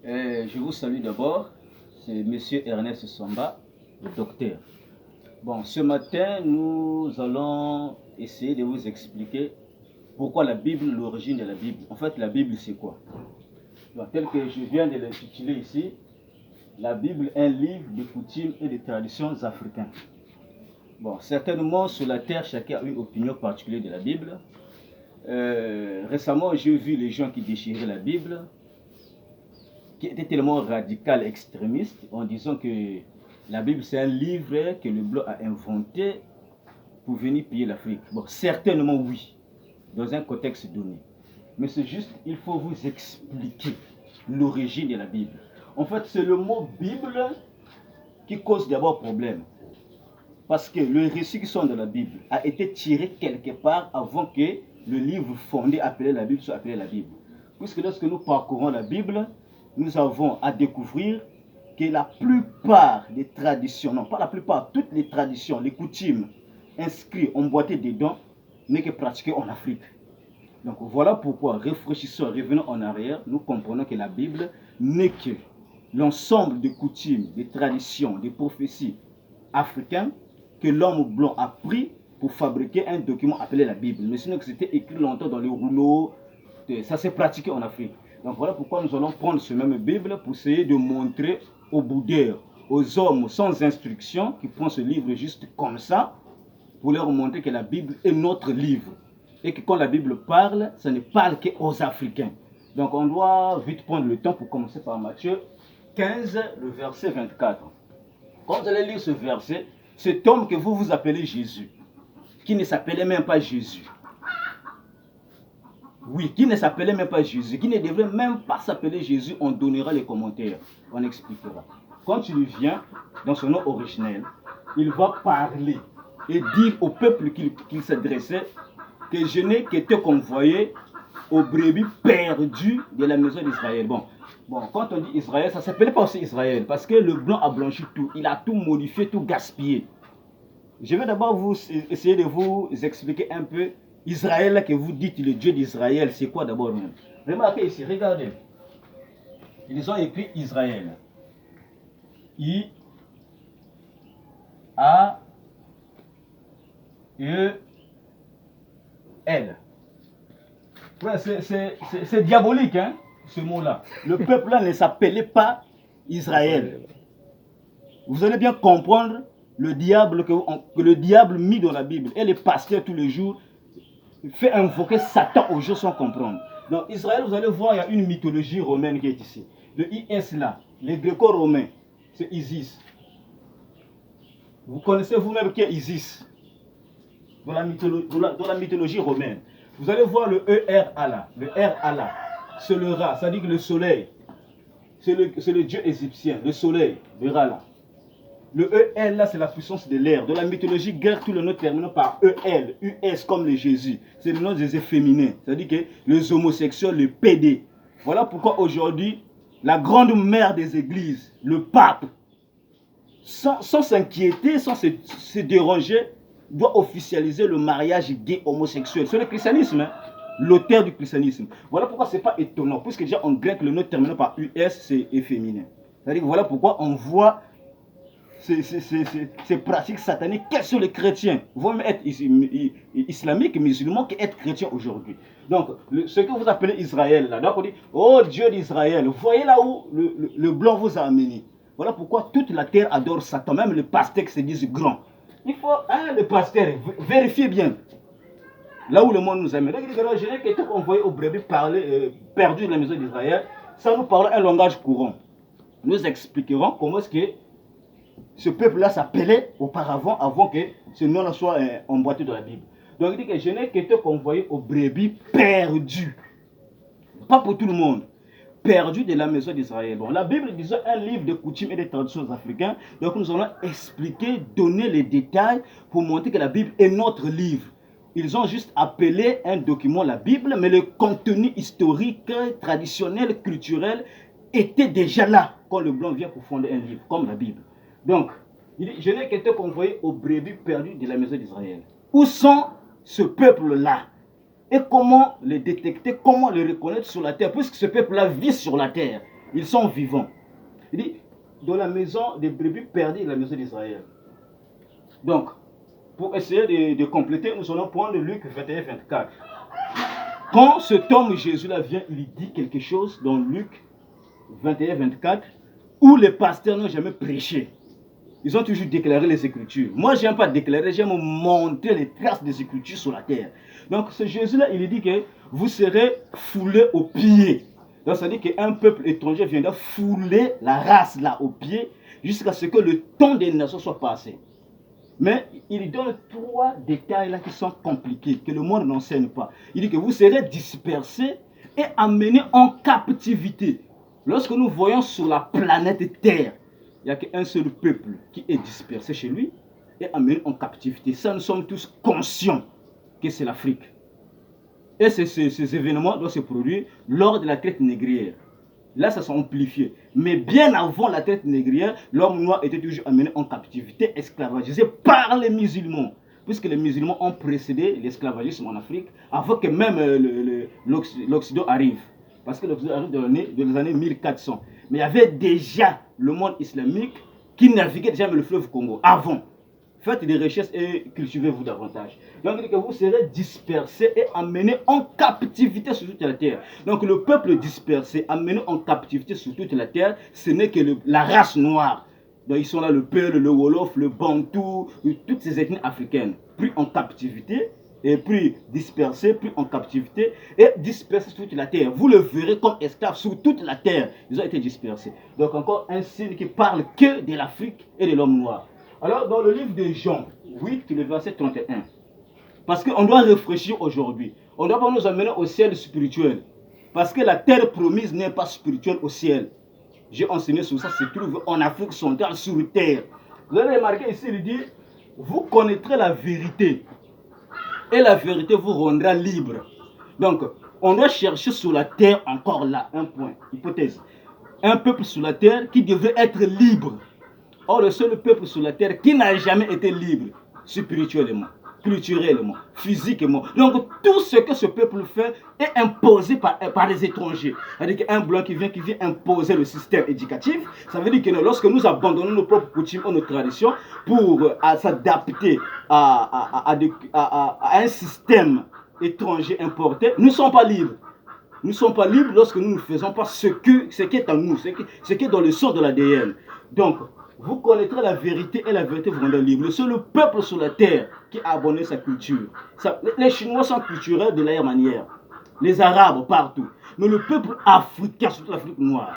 Je vous salue d'abord, c'est Monsieur Ernest Samba, le docteur. Bon, ce matin, nous allons essayer de vous expliquer pourquoi la Bible, l'origine de la Bible. En fait, la Bible, c'est quoi? Donc, tel que je viens de l'intituler ici, la Bible est un livre de coutumes et de traditions africaines. Bon, certainement, sur la terre, chacun a une opinion particulière de la Bible. Récemment, j'ai vu les gens qui déchiraient la Bible, qui étaient tellement radical, extrémistes, en disant que la Bible, c'est un livre que le blanc a inventé pour venir piller l'Afrique. Bon, certainement oui, dans un contexte donné. Mais c'est juste, il faut vous expliquer l'origine de la Bible. En fait, c'est le mot Bible qui cause d'abord problème. Parce que le récit qui sont dans la Bible a été tiré quelque part avant que le livre fondé appelé la Bible soit appelé la Bible. Puisque lorsque nous parcourons la Bible, nous avons à découvrir que la plupart des traditions, non pas la plupart, toutes les traditions, les coutumes inscrites, emboîtées dedans, n'est que pratiquées en Afrique. Donc voilà pourquoi, réfléchissons, revenons en arrière, nous comprenons que la Bible n'est que l'ensemble des coutumes, des traditions, des prophéties africaines que l'homme blanc a pris pour fabriquer un document appelé la Bible. Mais sinon, c'était écrit longtemps dans les rouleaux, ça s'est pratiqué en Afrique. Donc voilà pourquoi nous allons prendre ce même Bible pour essayer de montrer aux boudeurs, aux hommes sans instruction, qui prennent ce livre juste comme ça, pour leur montrer que la Bible est notre livre. Et que quand la Bible parle, ça ne parle qu'aux Africains. Donc on doit vite prendre le temps pour commencer par Matthieu 15, le verset 24. Quand vous allez lire ce verset, cet homme que vous appelez Jésus, qui ne s'appelait même pas Jésus, oui, qui ne s'appelait même pas Jésus, qui ne devrait même pas s'appeler Jésus, on donnera les commentaires, on expliquera. Quand il vient dans son nom originel, il va parler et dire au peuple qu'il s'adressait que je n'ai qu'été convoyé aux brebis perdues de la maison d'Israël. Bon, quand on dit Israël, ça ne s'appelait pas aussi Israël, parce que le blanc a blanchi tout, il a tout modifié, tout gaspillé. Je vais d'abord essayer de vous expliquer un peu Israël que vous dites, le Dieu d'Israël, c'est quoi d'abord même? Remarquez ici, regardez. Ils ont écrit Israël. I, A, E, L. Ouais, c'est diabolique, hein, ce mot-là. Le peuple-là ne s'appelait pas Israël. Vous allez bien comprendre le diable que le diable mis dans la Bible. Et les pasteurs tous les jours fait invoquer Satan aux gens sans comprendre. Donc Israël, vous allez voir, il y a une mythologie romaine qui est ici. Le IS là, les gréco-romains, c'est Isis. Vous connaissez vous-même qui est Isis dans la mythologie romaine. Vous allez voir le ERA là. Le RA là, c'est le Ra, ça dit que le soleil, c'est le dieu égyptien, le soleil, le Ra là. Le EL là, c'est la puissance de l'air. Dans la mythologie grecque, tout le nom terminant par EL, US comme le Jésus. C'est le nom des féminins. C'est-à-dire que les homosexuels, les PD. Voilà pourquoi aujourd'hui, la grande mère des églises, le pape, sans s'inquiéter, sans se déranger, doit officialiser le mariage gay homosexuel. C'est le christianisme, hein? L'auteur du christianisme. Voilà pourquoi ce n'est pas étonnant, puisque déjà en grec, le nom terminant par US, c'est féminin. C'est-à-dire que voilà pourquoi on voit ces pratiques sataniques, quels sont les chrétiens? Vous même être islamique, musulman, qu'être chrétien aujourd'hui. Donc, ce que vous appelez Israël, là, donc on dit, oh Dieu d'Israël, voyez là où le blanc vous a amené. Voilà pourquoi toute la terre adore Satan, même les pasteurs qui se disent grands. Il faut, les pasteurs, vérifiez bien. Là où le monde nous amène. Donc, je n'ai qu'être envoyé aux brebis perdu de la maison d'Israël, ça nous parle un langage courant. Nous expliquerons comment est-ce que ce peuple-là s'appelait auparavant, avant que ce nom-là soit emboîté dans la Bible. Donc il dit que je n'ai qu'été convoyé aux brebis perdues. Pas pour tout le monde. Perdues de la maison d'Israël. Bon, la Bible disait un livre de coutumes et de traditions africaines. Donc nous allons expliquer, donner les détails pour montrer que la Bible est notre livre. Ils ont juste appelé un document la Bible, mais le contenu historique, traditionnel, culturel était déjà là quand le blanc vient pour fonder un livre, comme la Bible. Donc, il dit, je n'ai qu'été convoyé aux brebis perdues de la maison d'Israël. Où sont ce peuple-là? Et comment les détecter, comment les reconnaître sur la terre, puisque ce peuple-là vit sur la terre. Ils sont vivants. Il dit, dans la maison des brebis perdues, la maison d'Israël. Donc, pour essayer de compléter, nous allons prendre Luc 21-24. Quand cet homme Jésus-là vient, il dit quelque chose dans Luc 21-24, où les pasteurs n'ont jamais prêché. Ils ont toujours déclaré les Écritures. Moi, je n'aime pas déclarer, j'aime montrer les traces des Écritures sur la terre. Donc, ce Jésus-là, il dit que vous serez foulés aux pieds. Donc, ça dit qu'un peuple étranger viendra fouler la race là aux pieds jusqu'à ce que le temps des nations soit passé. Mais il donne 3 détails là qui sont compliqués, que le monde n'enseigne pas. Il dit que vous serez dispersés et amenés en captivité. Lorsque nous voyons sur la planète Terre, il n'y a qu'un seul peuple qui est dispersé chez lui et amené en captivité. Ça, nous sommes tous conscients que c'est l'Afrique. Et ces événements doivent se produire lors de la traite négrière. Là, ça s'est amplifié. Mais bien avant la traite négrière, l'homme noir était toujours amené en captivité, esclavagisé par les musulmans. Puisque les musulmans ont précédé l'esclavagisme en Afrique avant que même l'Occident arrive. Parce que l'Occident arrive dans les années 1400. Mais il y avait déjà le monde islamique qui naviguait déjà dans le fleuve Congo avant. Faites des recherches et cultivez-vous davantage. Donc, il dit que vous serez dispersés et amenés en captivité sur toute la terre. Donc, le peuple dispersé, amené en captivité sur toute la terre, ce n'est que la race noire. Donc, ils sont là, le Peul, le Wolof, le Bantou, toutes ces ethnies africaines, pris en captivité, et puis dispersés, pris en captivité, et dispersés sur toute la terre. Vous le verrez comme esclaves sur toute la terre. Ils ont été dispersés. Donc, encore un signe qui parle que de l'Afrique et de l'homme noir. Alors, dans le livre de Jean 8, le verset 31, parce qu'on doit réfléchir aujourd'hui, on ne doit pas nous amener au ciel spirituel, parce que la terre promise n'est pas spirituelle au ciel. J'ai enseigné sur ça, se trouve en Afrique centrale, sur terre. Vous avez remarqué ici, il dit, vous connaîtrez la vérité, et la vérité vous rendra libre. Donc, on doit chercher sur la terre encore là, un point, hypothèse. Un peuple sur la terre qui devrait être libre. Or, le seul peuple sur la terre qui n'a jamais été libre, spirituellement, culturellement, physiquement. Donc, tout ce que ce peuple fait est imposé par les étrangers. C'est-à-dire qu'un blanc qui vient imposer le système éducatif, ça veut dire que lorsque nous abandonnons nos propres coutumes ou nos traditions pour s'adapter à un système étranger importé, nous ne sommes pas libres. Nous ne sommes pas libres lorsque nous ne faisons pas ce qui est en nous, ce qui est dans le sang de l'ADN. Donc, vous connaîtrez la vérité et la vérité vous rendra libre. C'est le peuple sur la terre qui a abonné sa culture. Les Chinois sont culturels de la même manière. Les Arabes partout. Mais le peuple africain, surtout l'Afrique noire,